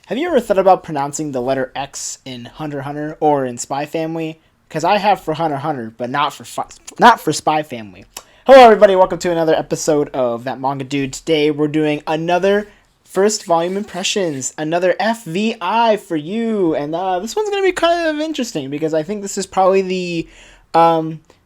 Have you ever thought about pronouncing the letter X in Hunter x Hunter or in Spy Family? Because I have for Hunter x Hunter, but not for Spy Family. Hello, everybody. Welcome to another episode of That Manga Dude. Today, we're doing another first volume impressions, another FVI for you, and this one's gonna be kind of interesting because I think this is probably the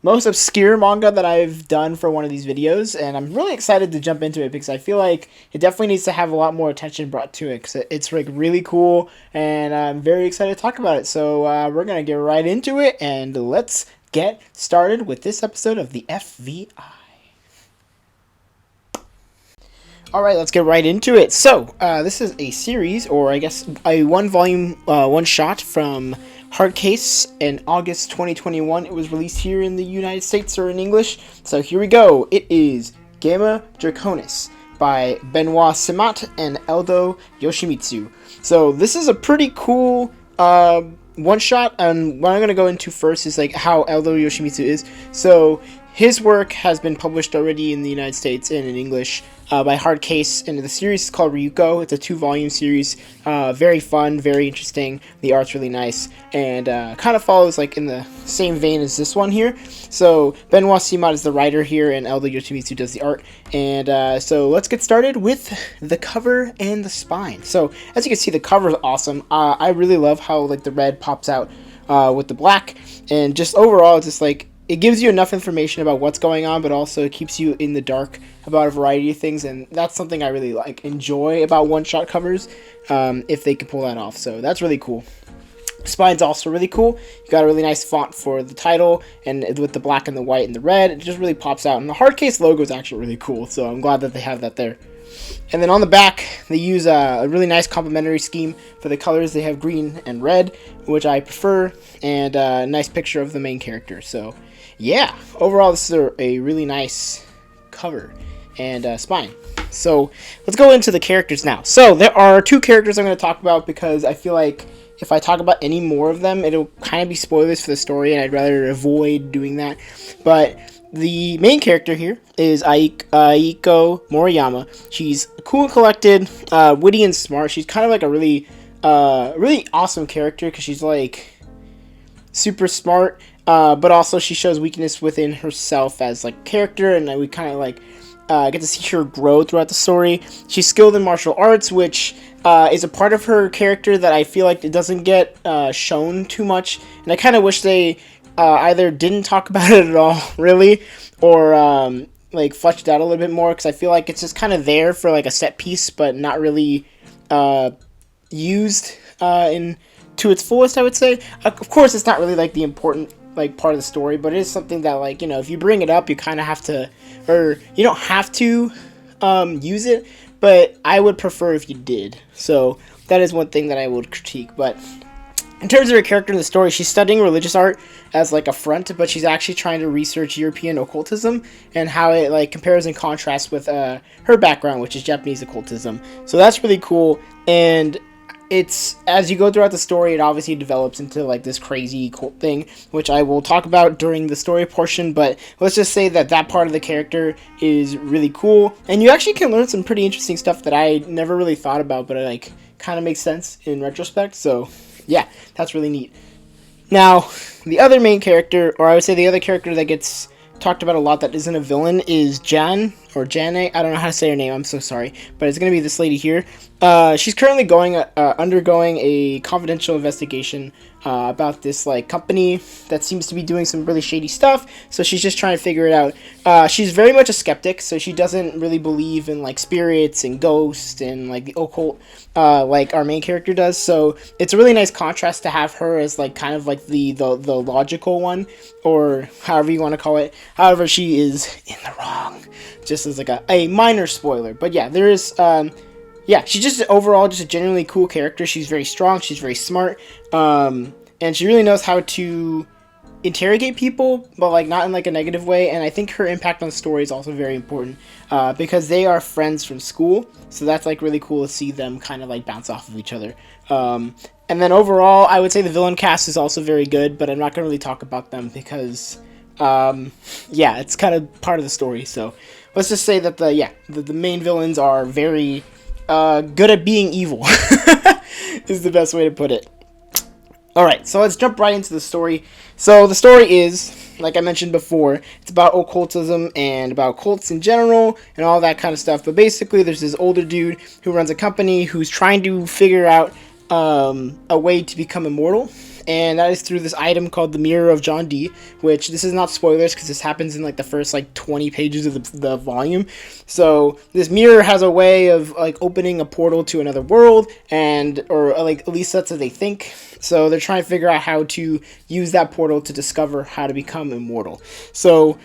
most obscure manga that I've done for one of these videos, and I'm really excited to jump into it because I feel like it definitely needs to have a lot more attention brought to it because it's like really cool, and I'm very excited to talk about it. So we're gonna get right into it, and let's get started with this episode of the FVI. Alright, let's get right into it. So, this is a series, or I guess a one-volume, one-shot from Hardcase in August 2021. It was released here in the United States, or in English. So here we go. It is Gamma Draconis by Benois Simmat and Eldo Yoshimizu. So this is a pretty cool one-shot, and what I'm going to go into first is like how Eldo Yoshimizu is. So his work has been published already in the United States and in English by Hardcase, and the series is called Ryuko. It's a 2-volume series. Very fun, very interesting. The art's really nice, and kind of follows like in the same vein as this one here. So Benois Simmat is the writer here, and Eldo Yoshimizu does the art. And so let's get started with the cover and the spine. So as you can see, the cover is awesome. I really love how like the red pops out with the black, and just overall, just like it gives you enough information about what's going on, but also it keeps you in the dark about a variety of things, and that's something I really enjoy about one-shot covers, if they can pull that off. So that's really cool. Spine's also really cool. You got a really nice font for the title, and with the black and the white and the red, it just really pops out. And the Hardcase logo is actually really cool, so I'm glad that they have that there. And then on the back, they use a really nice complementary scheme for the colors. They have green and red, which I prefer, and a nice picture of the main character. So yeah, overall this is a really nice cover and spine. So let's go into the characters now. So there are 2 characters I'm going to talk about because I feel like if I talk about any more of them, it'll kind of be spoilers for the story, and I'd rather avoid doing that. But the main character here is Aiko Moriyama. She's cool and collected, witty and smart. She's kind of like a really awesome character because she's like super smart, but also she shows weakness within herself as like character, and we kind of like get to see her grow throughout the story. She's skilled in martial arts, which is a part of her character that I feel like it doesn't get shown too much, and I kind of wish they either didn't talk about it at all, really, or like fleshed out a little bit more, because I feel like it's just kind of there for like a set piece, but not really used to its fullest, I would say. Of course, it's not really like the important like part of the story, but it is something that, like, you know, if you bring it up, you kind of have to, or you don't have to use it, but I would prefer if you did. So that is one thing that I would critique. But in terms of her character in the story, she's studying religious art as like a front, but she's actually trying to research European occultism and how it like compares and contrasts with her background, which is Japanese occultism. So that's really cool. And it's, as you go throughout the story, it obviously develops into like this crazy cult thing, which I will talk about during the story portion, but let's just say that that part of the character is really cool, and you actually can learn some pretty interesting stuff that I never really thought about, but it like kind of makes sense in retrospect. So yeah, that's really neat. Now, the other main character, or I would say the other character that gets talked about a lot that isn't a villain, is Jan, or Jane. I don't know how to say her name, I'm so sorry, but it's going to be this lady here. She's currently undergoing a confidential investigation about this like company that seems to be doing some really shady stuff, so she's just trying to figure it out. She's very much a skeptic, so she doesn't really believe in like spirits and ghosts and like the occult like our main character does. So it's a really nice contrast to have her as like kind of like the logical one, or however you want to call it. However, she is in the wrong, just as like a minor spoiler. But yeah, there is yeah, she's just overall just a genuinely cool character. She's very strong, she's very smart, and she really knows how to interrogate people, but like not in like a negative way. And I think her impact on the story is also very important, because they are friends from school, so that's like really cool to see them kind of like bounce off of each other. And then overall, I would say the villain cast is also very good, but I'm not going to really talk about them because yeah, it's kind of part of the story. So let's just say that the main villains are very good at being evil. Is the best way to put it. Alright, so let's jump right into the story. So the story is, like I mentioned before, it's about occultism and about cults in general and all that kind of stuff. But basically, there's this older dude who runs a company who's trying to figure out a way to become immortal. And that is through this item called the Mirror of John Dee, which this is not spoilers because this happens in like the first like 20 pages of the volume. So this mirror has a way of like opening a portal to another world, or like at least that's what they think. So they're trying to figure out how to use that portal to discover how to become immortal. So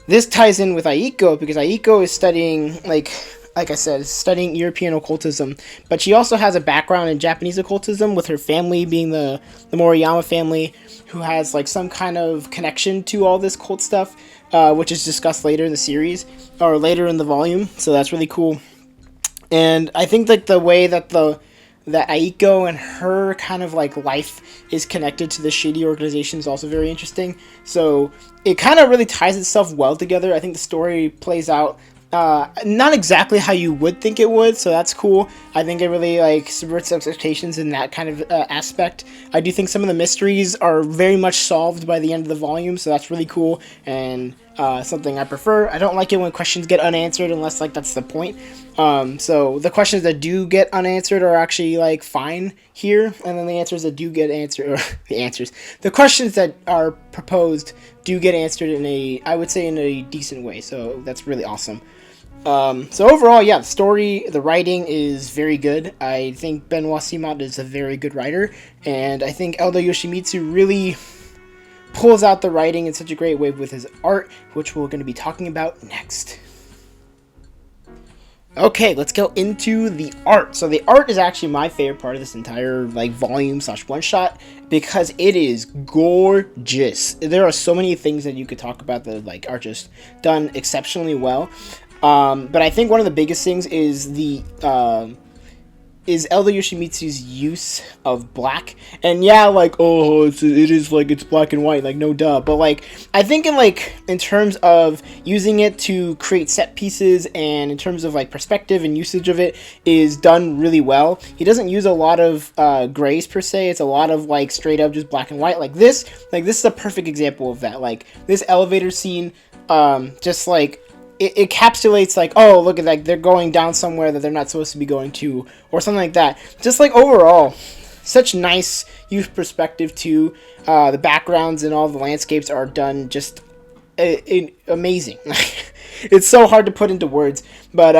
this ties in with Aiko because Aiko is studying like I said, studying European occultism, but she also has a background in Japanese occultism with her family being the Moriyama family, who has like some kind of connection to all this cult stuff, which is discussed later in the series, or later in the volume, so that's really cool. And I think like the way that that Aiko and her kind of like life is connected to the shady organization is also very interesting. So it kind of really ties itself well together. I think the story plays out not exactly how you would think it would, so that's cool. I think it really like subverts expectations in that kind of aspect. I do think some of the mysteries are very much solved by the end of the volume, so that's really cool and something I prefer. I don't like it when questions get unanswered unless like that's the point. So the questions that do get unanswered are actually like fine here, and then the answers that do get answered, or the questions that are proposed do get answered I would say in a decent way, so that's really awesome. So overall, yeah, the story, the writing is very good. I think Benois Simmat is a very good writer, and I think Eldo Yoshimizu really pulls out the writing in such a great way with his art, which we're going to be talking about next. Okay, let's go into the art. So the art is actually my favorite part of this entire like volume / one shot because it is gorgeous. There are so many things that you could talk about that like are just done exceptionally well. But I think one of the biggest things is Eldo Yoshimizu's use of black. And yeah, like, oh, it is like, it's black and white, like, no duh. But like, I think in terms of using it to create set pieces and in terms of like perspective and usage of it is done really well. He doesn't use a lot of grays per se. It's a lot of like straight up just black and white. Like this is a perfect example of that. Like this elevator scene, just like, it encapsulates like, oh, look at that, they're going down somewhere that they're not supposed to be going to, or something like that. Just like overall, such nice youth perspective too. The backgrounds and all the landscapes are done just amazing. It's so hard to put into words, but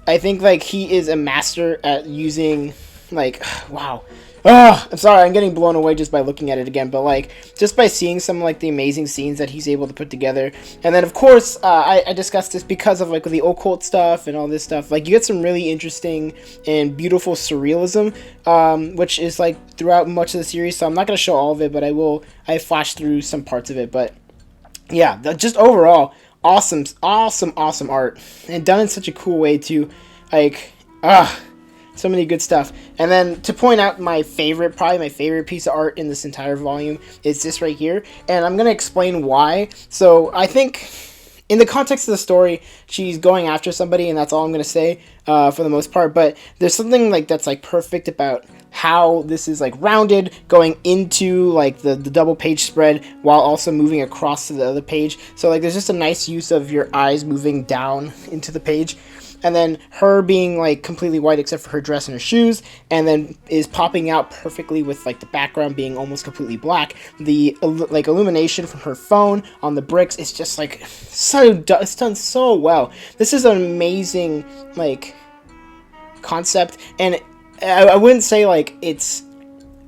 I think like he is a master at using like, wow. Oh, I'm sorry, I'm getting blown away just by looking at it again, but like, just by seeing some like the amazing scenes that he's able to put together. And then of course, I discussed this because of like the occult stuff and all this stuff. Like you get some really interesting and beautiful surrealism, which is like throughout much of the series, so I'm not going to show all of it, but I flashed through some parts of it. But yeah, just overall, awesome art, and done in such a cool way too. Like, so many good stuff. And then to point out probably my favorite piece of art in this entire volume is this right here. And I'm going to explain why. So I think in the context of the story, she's going after somebody, and that's all I'm going to say for the most part. But there's something like that's like perfect about how this is like rounded going into like the double page spread while also moving across to the other page. So like there's just a nice use of your eyes moving down into the page. And then her being like completely white except for her dress and her shoes, and then is popping out perfectly with like the background being almost completely black. The like illumination from her phone on the bricks is just like it's done so well. This is an amazing like concept, and I wouldn't say like it's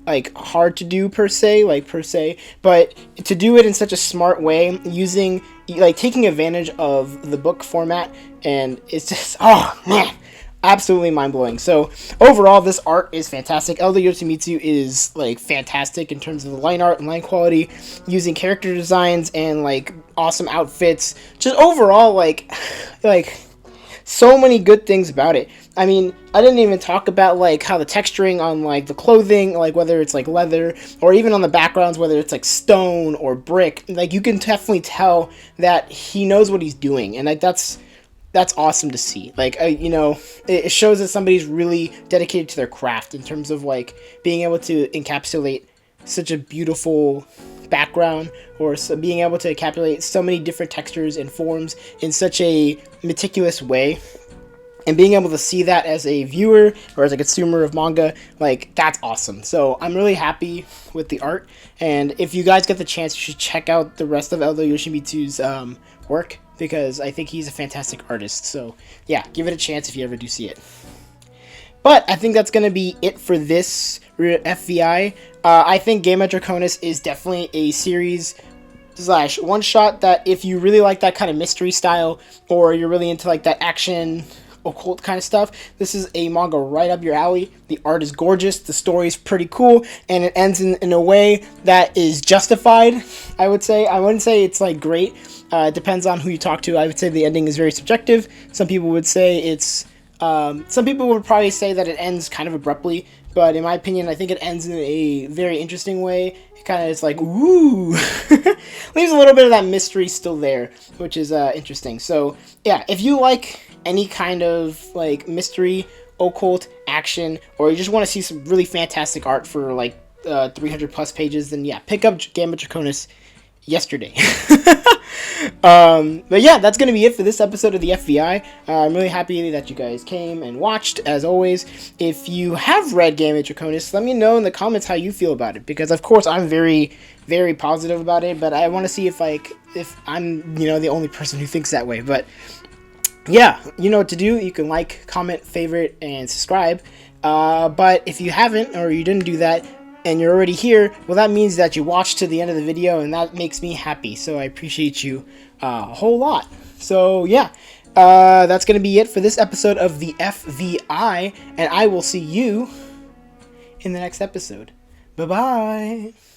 like hard to do per se, but to do it in such a smart way, using like taking advantage of the book format, and it's just, oh man, absolutely mind-blowing. So overall, this art is fantastic. Eldo Yoshimizu is like fantastic in terms of the line art and line quality, using character designs and like awesome outfits. Just overall, like so many good things about it. I mean, I didn't even talk about like how the texturing on like the clothing, like whether it's like leather, or even on the backgrounds, whether it's like stone or brick, like you can definitely tell that he knows what he's doing. And like that's that's awesome to see. Like, you know, it shows that somebody's really dedicated to their craft in terms of like being able to encapsulate such a beautiful background, or being able to encapsulate so many different textures and forms in such a meticulous way. And being able to see that as a viewer or as a consumer of manga, like, that's awesome. So I'm really happy with the art. And if you guys get the chance, you should check out the rest of Eldo Yoshimizu's work, because I think he's a fantastic artist. So yeah, give it a chance if you ever do see it. But I think that's going to be it for this FVI. I think Gamma Draconis is definitely a series / one-shot that if you really like that kind of mystery style, or you're really into like that action occult kind of stuff, this is a manga right up your alley. The art is gorgeous, the story is pretty cool, and it ends in a way that is justified, I would say. I wouldn't say it's like great. It depends on who you talk to. I would say the ending is very subjective. Some people would say it's some people would probably say that it ends kind of abruptly, but in my opinion, I think it ends in a very interesting way. It kind of is like, ooh, leaves a little bit of that mystery still there, which is interesting. So yeah, if you like any kind of like mystery, occult, action, or you just want to see some really fantastic art for like 300 plus pages, then yeah, pick up Gamma Draconis yesterday. But yeah, that's gonna be it for this episode of the FVI. I'm really happy that you guys came and watched. As always, if you have read Gamma Draconis, let me know in the comments how you feel about it, because of course I'm very, very positive about it, but I want to see if I'm, you know, the only person who thinks that way. But yeah, you know what to do. You can like, comment, favorite, and subscribe. But if you haven't, or you didn't do that, and you're already here, well, that means that you watched to the end of the video, and that makes me happy. So I appreciate you a whole lot. So yeah, that's going to be it for this episode of the FVI, and I will see you in the next episode. Bye-bye.